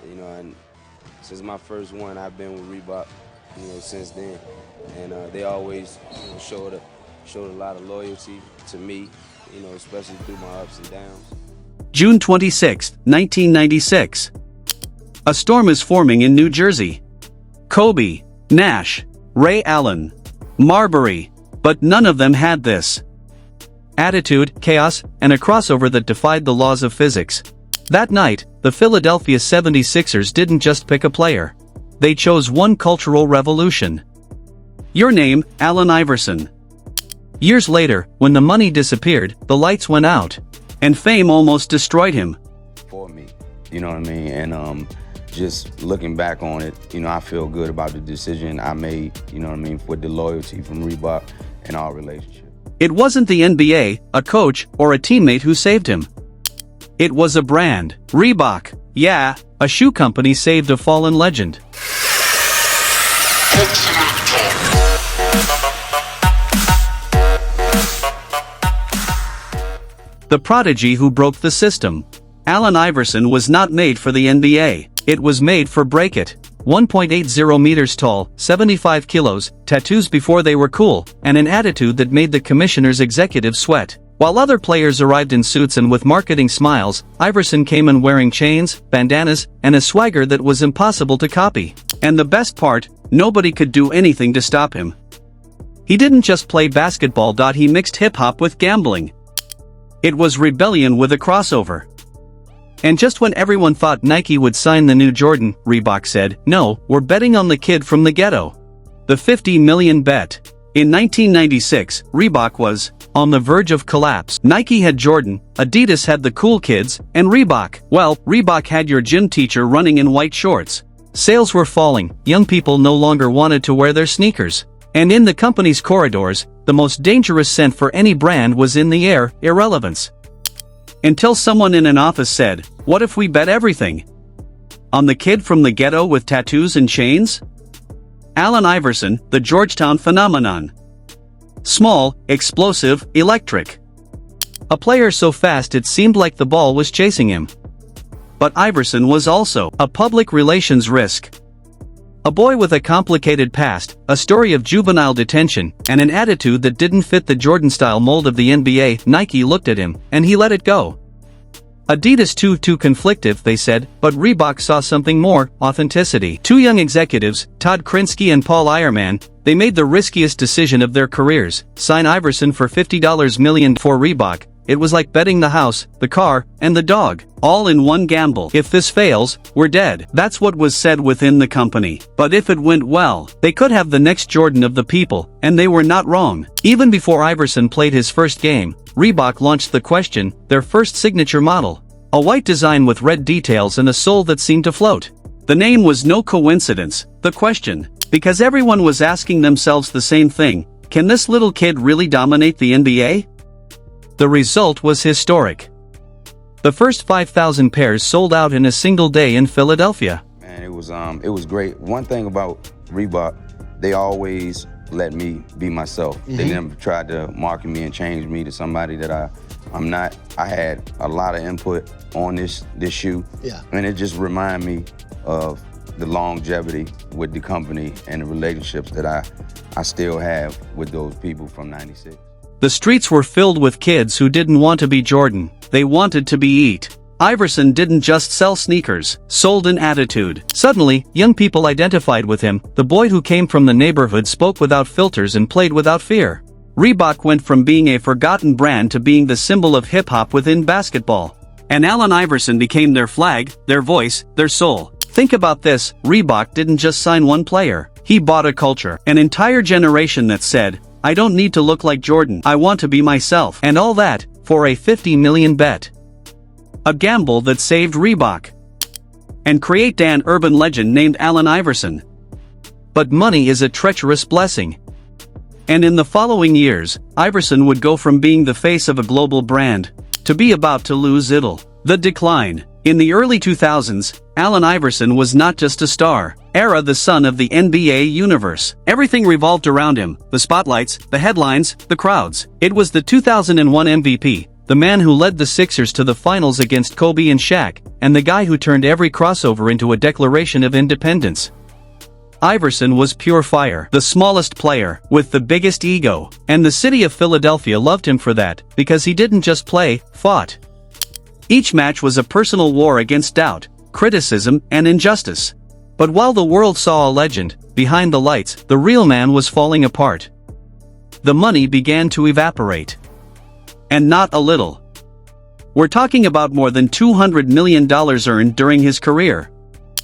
And since my first one, I've been with Reebok, since then. And they always showed a lot of loyalty to me, especially through my ups and downs. June 26, 1996. A storm is forming in New Jersey. Kobe, Nash, Ray Allen, Marbury, but none of them had this attitude, chaos, and a crossover that defied the laws of physics. That night, the Philadelphia 76ers didn't just pick a player. They chose one cultural revolution. Your name, Allen Iverson. Years later, when the money disappeared, the lights went out, and fame almost destroyed him. For me, you know what I mean? And just looking back on it, I feel good about the decision I made, with the loyalty from Reebok and our relationship. It wasn't the NBA, a coach, or a teammate who saved him. It was a brand. Reebok. Yeah, a shoe company saved a fallen legend. The prodigy who broke the system. Allen Iverson was not made for the NBA. It was made for Break It. 1.80 meters tall, 75 kilos, tattoos before they were cool, and an attitude that made the commissioner's executives sweat. While other players arrived in suits and with marketing smiles, Iverson came in wearing chains, bandanas, and a swagger that was impossible to copy. And the best part, nobody could do anything to stop him. He didn't just play basketball. He mixed hip-hop with gambling. It was rebellion with a crossover. And just when everyone thought Nike would sign the new Jordan, Reebok said, "No, we're betting on the kid from the ghetto." The $50 million bet. In 1996, Reebok was on the verge of collapse. Nike had Jordan, Adidas had the cool kids, and Reebok, well, Reebok had your gym teacher running in white shorts. Sales were falling, young people no longer wanted to wear their sneakers. And in the company's corridors, the most dangerous scent for any brand was in the air, irrelevance. Until someone in an office said, "What if we bet everything on the kid from the ghetto with tattoos and chains?" Allen Iverson, the Georgetown phenomenon. Small, explosive, electric. A player so fast it seemed like the ball was chasing him. But Iverson was also a public relations risk. A boy with a complicated past, a story of juvenile detention, and an attitude that didn't fit the Jordan-style mold of the NBA. Nike looked at him, and he let it go. Adidas too conflictive, they said, but Reebok saw something more, authenticity. Two young executives, Todd Krinsky and Paul Eierman, they made the riskiest decision of their careers, sign Iverson for $50 million for Reebok. It was like betting the house, the car, and the dog, all in one gamble. If this fails, we're dead. That's what was said within the company. But if it went well, they could have the next Jordan of the people, and they were not wrong. Even before Iverson played his first game, Reebok launched the Question, their first signature model. A white design with red details and a sole that seemed to float. The name was no coincidence, the Question, because everyone was asking themselves the same thing: can this little kid really dominate the NBA? The result was historic. The first 5,000 pairs sold out in a single day in Philadelphia. Man, it was great. One thing about Reebok, they always let me be myself. They never tried to market me and change me to somebody that I'm not. I had a lot of input on this shoe. Yeah. And it just reminded me of the longevity with the company and the relationships that I still have with those people from '96. The streets were filled with kids who didn't want to be Jordan, they wanted to be Eat. Iverson didn't just sell sneakers, sold an attitude. Suddenly, young people identified with him. The boy who came from the neighborhood spoke without filters and played without fear. Reebok went from being a forgotten brand to being the symbol of hip-hop within basketball. And Allen Iverson became their flag, their voice, their soul. Think about this, Reebok didn't just sign one player. He bought a culture, an entire generation that said, "I don't need to look like Jordan, I want to be myself." And all that, for a $50 million bet. A gamble that saved Reebok. And create an urban legend named Allen Iverson. But money is a treacherous blessing. And in the following years, Iverson would go from being the face of a global brand, to be about to lose it all. The decline. In the early 2000s, Allen Iverson was not just a star, the son of the NBA universe. Everything revolved around him, the spotlights, the headlines, the crowds. It was the 2001 MVP, the man who led the Sixers to the finals against Kobe and Shaq, and the guy who turned every crossover into a declaration of independence. Iverson was pure fire, the smallest player, with the biggest ego, and the city of Philadelphia loved him for that, because he didn't just play, fought. Each match was a personal war against doubt, criticism, and injustice. But while the world saw a legend, behind the lights, the real man was falling apart. The money began to evaporate. And not a little. We're talking about more than $200 million earned during his career.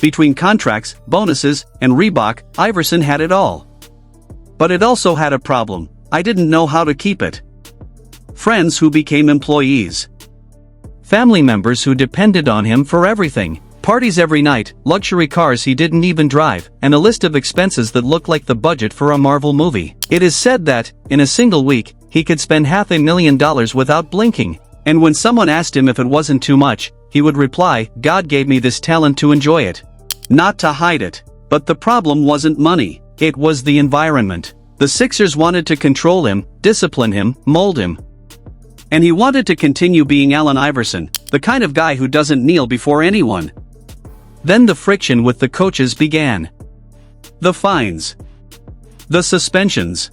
Between contracts, bonuses, and Reebok, Iverson had it all. But it also had a problem: I didn't know how to keep it. Friends who became employees. Family members who depended on him for everything. Parties every night, luxury cars he didn't even drive, and a list of expenses that looked like the budget for a Marvel movie. It is said that, in a single week, he could spend $500,000 without blinking. And when someone asked him if it wasn't too much, he would reply, "God gave me this talent to enjoy it, not to hide it." But the problem wasn't money, it was the environment. The Sixers wanted to control him, discipline him, mold him. And he wanted to continue being Allen Iverson, the kind of guy who doesn't kneel before anyone. Then the friction with the coaches began. The fines. The suspensions.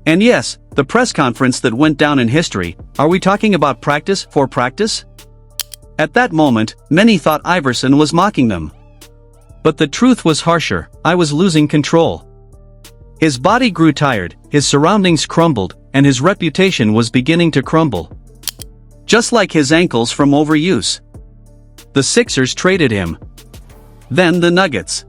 And yes, the press conference that went down in history. Are we talking about practice for practice? At that moment, many thought Iverson was mocking them. But the truth was harsher: I was losing control. His body grew tired, his surroundings crumbled, and his reputation was beginning to crumble. Just like his ankles from overuse. The Sixers traded him. Then the Nuggets.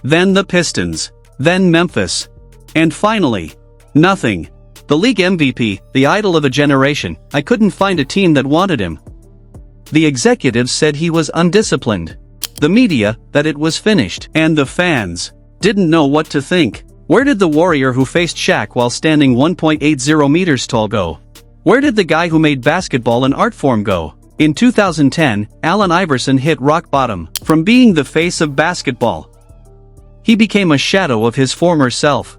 Then the Pistons. Then Memphis. And finally, nothing. The league MVP, the idol of a generation. I couldn't find a team that wanted him. The executives said he was undisciplined. The media, that it was finished. And the fans didn't know what to think. Where did the warrior who faced Shaq while standing 1.80 meters tall go? Where did the guy who made basketball an art form go? In 2010, Allen Iverson hit rock bottom. From being the face of basketball, he became a shadow of his former self.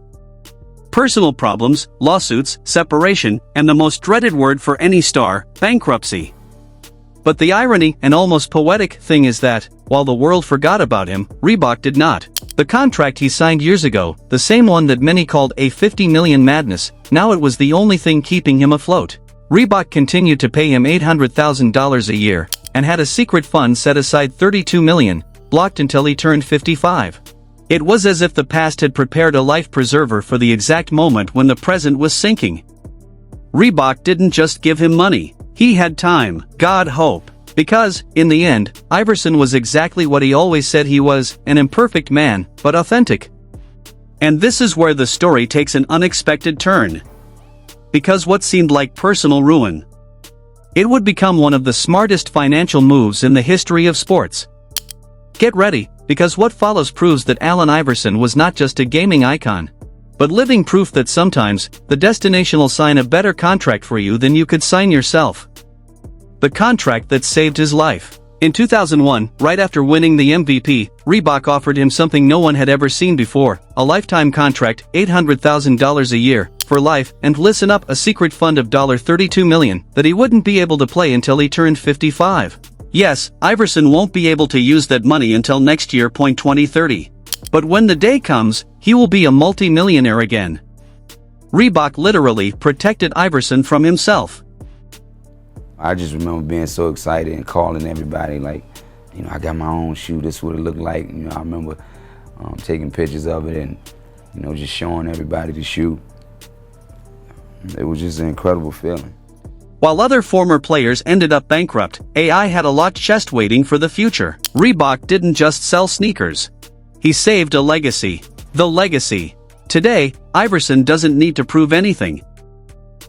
Personal problems, lawsuits, separation, and the most dreaded word for any star, bankruptcy. But the irony and almost poetic thing is that, while the world forgot about him, Reebok did not. The contract he signed years ago, the same one that many called a $50 million madness, now it was the only thing keeping him afloat. Reebok continued to pay him $800,000 a year, and had a secret fund set aside $32 million, blocked until he turned 55. It was as if the past had prepared a life preserver for the exact moment when the present was sinking. Reebok didn't just give him money, he had time, God, hope. Because, in the end, Iverson was exactly what he always said he was, an imperfect man, but authentic. And this is where the story takes an unexpected turn. Because what seemed like personal ruin, it would become one of the smartest financial moves in the history of sports. Get ready, because what follows proves that Allen Iverson was not just a gaming icon, but living proof that sometimes, the destination will sign a better contract for you than you could sign yourself. The contract that saved his life. In 2001, right after winning the MVP, Reebok offered him something no one had ever seen before, a lifetime contract, $800,000 a year, for life, and listen up, a secret fund of $32 million, that he wouldn't be able to play until he turned 55. Yes, Iverson won't be able to use that money until next year, 2030. But when the day comes, he will be a multi-millionaire again. Reebok literally protected Iverson from himself. I just remember being so excited and calling everybody like, I got my own shoe, this is what it looked like. I remember taking pictures of it and, just showing everybody the shoe. It was just an incredible feeling. While other former players ended up bankrupt, AI had a lot chest waiting for the future. Reebok didn't just sell sneakers. He saved a legacy. The legacy. Today, Iverson doesn't need to prove anything.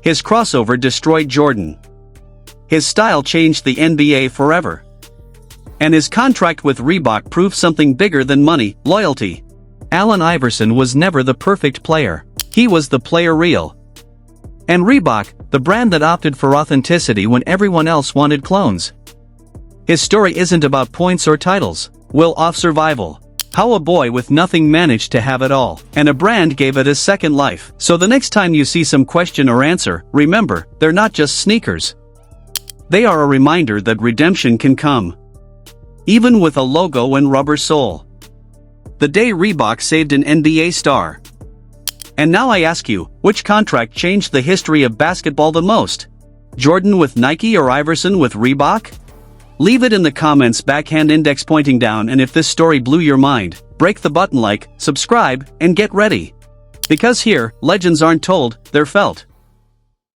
His crossover destroyed Jordan. His style changed the NBA forever. And his contract with Reebok proved something bigger than money, loyalty. Allen Iverson was never the perfect player. He was the player real. And Reebok, the brand that opted for authenticity when everyone else wanted clones. His story isn't about points or titles, will of survival. How a boy with nothing managed to have it all, and a brand gave it a second life. So the next time you see some question or answer, remember, they're not just sneakers. They are a reminder that redemption can come, even with a logo and rubber sole. The day Reebok saved an NBA star. And now I ask you, which contract changed the history of basketball the most? Jordan with Nike or Iverson with Reebok? Leave it in the comments, backhand index pointing down, and if this story blew your mind, break the button like, subscribe, and get ready. Because here, legends aren't told, they're felt.